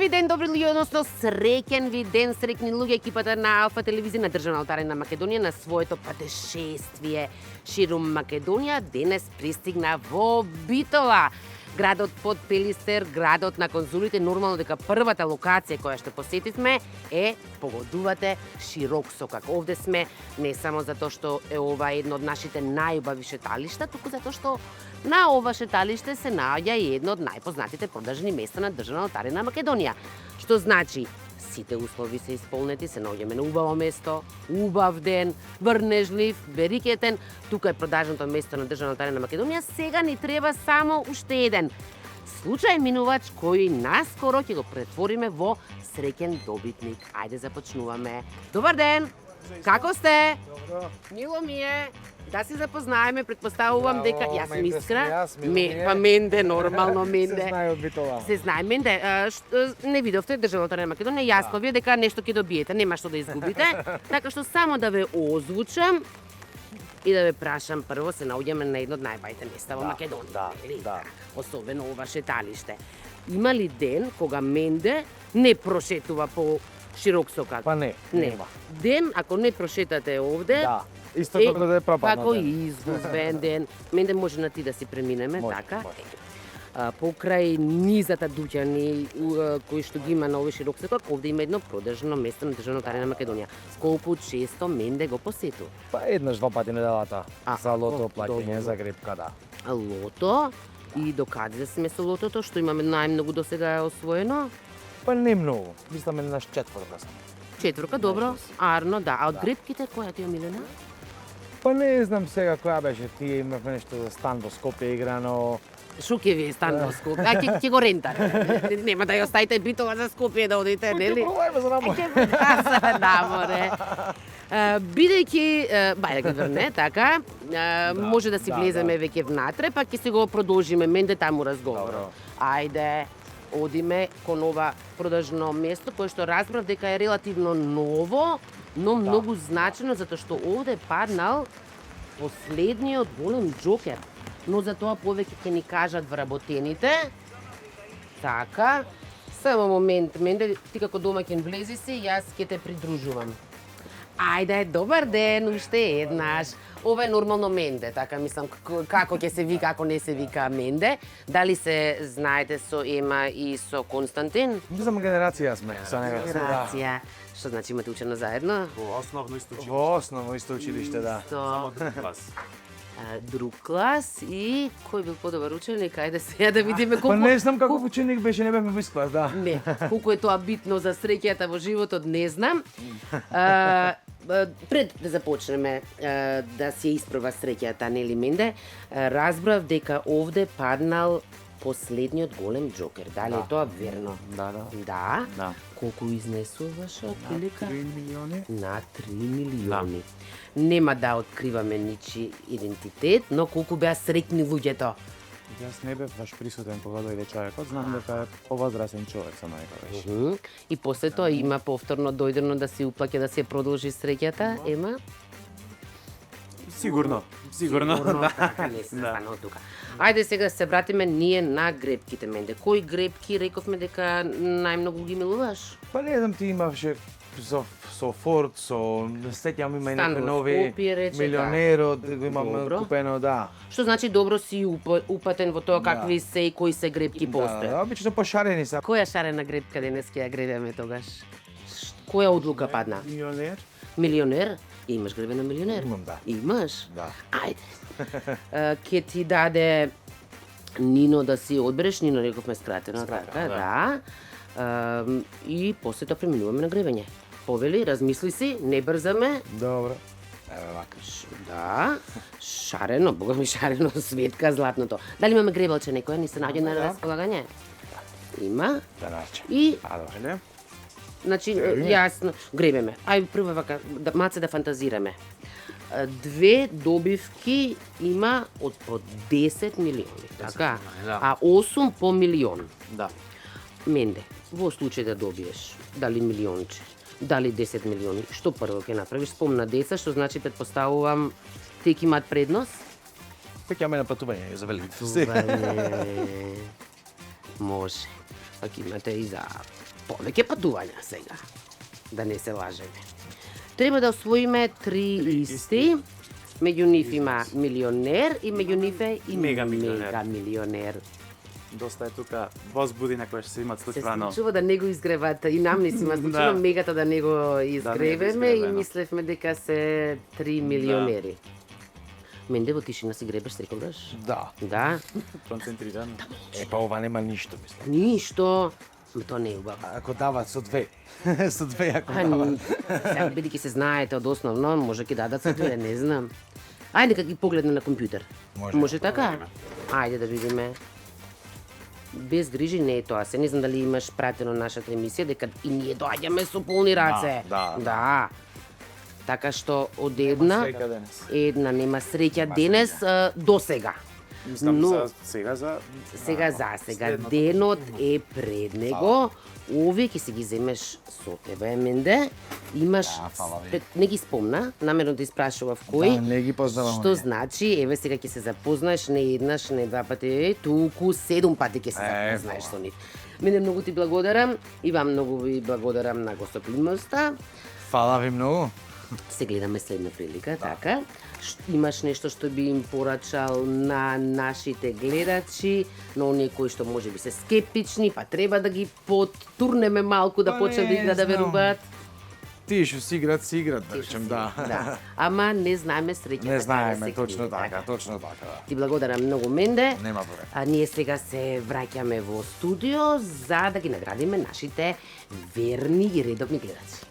ви ден, добри луѓе, односно среќен ви ден, среќни луѓе, екипата на Алфа телевизија на државна алтарина Македонија на своето патешествие ширум Македонија денес пристигна во Битола. Градот под Пелистер, градот на конзулите, нормално дека првата локација која што посетивме е, погодувате, Широксокак. Овде сме не само затоа што е ова едно од нашите најубави шеталишта, туку затоа што на ова шеталиште се наоѓа и едно од најпознатите продажни места на државна алтарина Македонија. Што значи, сите услови се исполнети, се наоѓаме на убаво место, убав ден, врнежлив, берикетен. Тука е продажното место на државна алтарина Македонија. Сега ни треба само уште еден случај минувач кој наскоро ќе го претвориме во среќен добитник. Ајде започнуваме. Добар ден. Како сте? Добро. Мило ми е. Да се запознаеме, предпоставувам дека јас сум Искра. Јас, мило ми е. Па Менде, нормално Менде. Се знае од Битола. Се знае, Менде, не видовте државната алтарина Македонија, јасно ви е дека нешто ќе добиете, нема што да изгубите. Така што само да ве озвучам и да ве прашам, прво се наоѓаме на едно од најбајите места во Македонија, да, нели? да. Особено ова шеталиште. Има ли ден кога Менде не прошетува по Широксокак? Па не, Нема. Ден, ако не прошетате овде, Да. Исто како да е пропаднат. како изгубен ден. Менде може на ти да си преминеме, Може, така? може. Покрај низата дуќани кои што ги има на овој Широксокак, овде има едно продажно место на државна алтарина Македонија. Колку често Менде го посетува? Па еднаш два пати неделата за лото добро. плаќање за гребка, да. Лото и докаде сме со лотото, што имаме најмногу до сега е освоено? Па не многу. Мислам еднаш четврта сам. Четврка, добро. Арно, да. А од гребките која ти е омилена? Па не знам сега која беше, тие имавме нешто за стан во Скопје играно. Шуке ви е стан во Скопје. А ќе го рентате. Нема да ја оставите Битола за Скопје да одите, нели? Проблема за рамо. Да, море. Бидејќи, бај да ги врне, така, може да си да, влеземе веќе внатре, па ќе си го продолжиме Менде таму разговор. Добро. Ајде, одиме кон ова продажно место, кое што разбрав дека е релативно ново, но многу значено, затоа што овде е паднал последниот голем џокер. Но за тоа повеќе ќе ни кажат вработените. Така, само момент, Менде, ти како домаќин влези си, јас ќе те придружувам. Ајде, добар ден, уште еднаш. Ова е нормално Менде, така мислам како ќе се вика, ако не се вика Менде. Дали се знаете со Ема и со Константин? Мислам генерација сме со него. Генерација. Што значи имате учено заедно? Во основно исто училиште. Во основно исто училиште, да. Само Со друг клас. друг клас и кој бил подобар ученик? Ајде сега да видиме Па колку... не знам како ученик беше, не бевме во ист клас, да. Не, колку е тоа битно за среќата во животот, не знам. Пред да започнеме да се испрова среќата, нели Менде, разбрав дека овде паднал последниот голем џокер. Дали е тоа верно? Да, да. Да. Да. Колку изнесуваш отприлика? 3 милиони. На 3 милиони. Нема да откриваме ничи идентитет, но колку беа среќни луѓето. Јас не бев баш присутен кога дојде човекот, знам дека е повозрасен човек со мајка беше. И после тоа има повторно дојдено да си уплаќа да се продолжи среќата, Ема? Сигурно, сигурно. Да. Така не се станало тука. Ајде сега се вратиме ние на гребките, Менде. Кои гребки рековме дека најмногу ги милуваш? Па не знам, ти имаше со Форд, со сеќам има и Стан некои во нови Скопје, рече, милионерот, го имам Добро. купено, да. Што значи добро си упатен во тоа какви се и кои се гребки постојат? Да, обично пошарени се. Која шарена гребка денес ќе ја гребеме тогаш? Која одлука падна? Милионер? Милионер? Имаш гребена милионер? Имам, да. Имаш? Да. Ајде. Ке ти даде Нино да си одбереш, Нино рековме скратено, така, да. И после тоа преминуваме на гребење. Повели, размисли си, не брзаме. Добро. Еве вака. Да, шарено, бога ми шарено, светка златното. Дали имаме гребалче некоја, ни се наоѓа на располагање? Има. Да наче. И, А, добре. значи, јасно, гребеме. Ај прво вака, маце да фантазираме. Две добивки има од по 10 милиони, така? да. А 8 по милион. Да. Менде, во случај да добиеш, дали милионче, дали 10 милиони, што прво ќе направиш? Спомна деца, што значи предпоставувам тек имаат предност? Пеќаме на патување за велики. Може. Пак имате и за повеќе патувања сега. Да не се лажеме. Треба да освоиме 3 исти. Меѓу нив има милионер и меѓу нив е и Мегамилионер. мегамилионер. Доста е тука возбуди на која што се имат Се случајно. случува да не го изгреват и нам не си има случајно Да. мегата да не го изгревеме и изгревено. мислевме дека се 3 милионери. Менде во тишина си гребеш секогаш? Да. Да? Концентриран. Па ова нема ништо, мислам. Ништо. Ма тоа не е убаво. Ако дават со две. Со две ако А, дават. сега бидејќи се знаете од основно, може ќе дадат се тоа, не знам. Ајде нека ги погледне на компјутер. Може така? Ајде да видиме. Без грижи не е тоа. Се не знам дали имаш пратено нашата емисија дека и ние доаѓаме со полни раце. да. Така што од една Среќа денес. нема среќа денес до сега. Мислам Но- за сега за Сега за сега следното. денот е пред него. Овие ќе си ги земеш со тебе, Менде. Имаш фала ви. не ги спомна, намерно да испрашував кој. Да, не ги познавам Што оние. значи, еве сега ќе се запознаеш не еднаш, не два пати, туку 7 пати ќе се запознаеш фала. со нив. Мене многу ти благодарам и вам многу ви благодарам на гостопримноста. Фала ви многу. Се гледаме следна прилика, така? Имаш нешто што би им порачал на нашите гледачи, на оние кои што може би се скептични, па треба да ги подтурнеме малку да Па почнат да не играат да знам. веруваат. Тие што си играат, да речем, да. Да. Ама не знаеме среќата. Не каде знаеме, се точно крие, така, точно така, да. Ти благодарам многу, Менде. Нема проблем. А ние сега се враќаме во студио за да ги наградиме нашите верни и редовни гледачи.